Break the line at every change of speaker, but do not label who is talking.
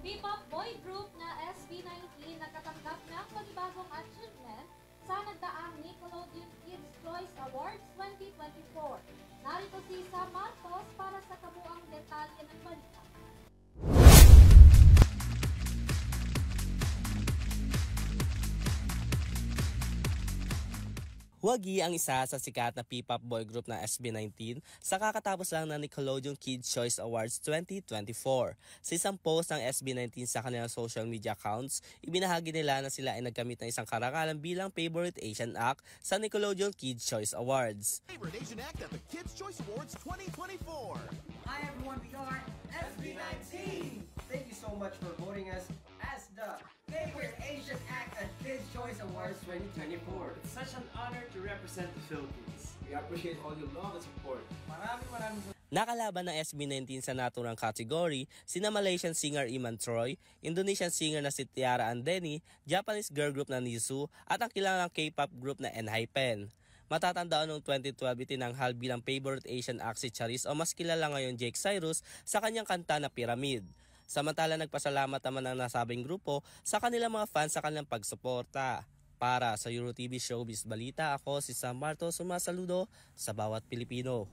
P-pop boy group na SB19 nagkatanggap ng panibagong achievement sa nagdaang Nickelodeon Kids' Choice Awards 2024. Narito si Sam Marcos para sa kabuang detalye ng balita.
Wagi ang isa sa sikat na P-pop boy group na SB19 sa kakatapos lang ng Nickelodeon Kids' Choice Awards 2024. Sa isang post ng SB19 sa kanilang social media accounts, ibinahagi nila na sila ay nagkamit ng isang karangalan bilang Favorite Asian Act sa Nickelodeon Kids' Choice Awards.
Favorite Asian Act at the Kids' Choice Awards 2024.
Hi everyone, we are SB19. Thank you so much for voting us as the Favorite Asian Act at Kids' Choice Awards 2024.
It's such an honor to represent the Philippines.
We appreciate all your love and support.
Maraming
Nakalaban ng SB19 sa naturang category, sina Malaysian singer Iman Troy, Indonesian singer na si Tiara Andeni, Japanese girl group na Nisu, at ang kilalang K-pop group na ENHYPEN. Matatandaan noong 2012 itinanghal bilang Favorite Asian Act si Charis o mas kilala ngayon Jake Cyrus sa kanyang kanta na Pyramid. Samantala nagpasalamat naman ang nasabing grupo sa kanilang mga fans sa kanilang pagsuporta. Para sa EuroTV Showbiz Balita, ako si Sam Marcos, sumasaludo sa bawat Pilipino.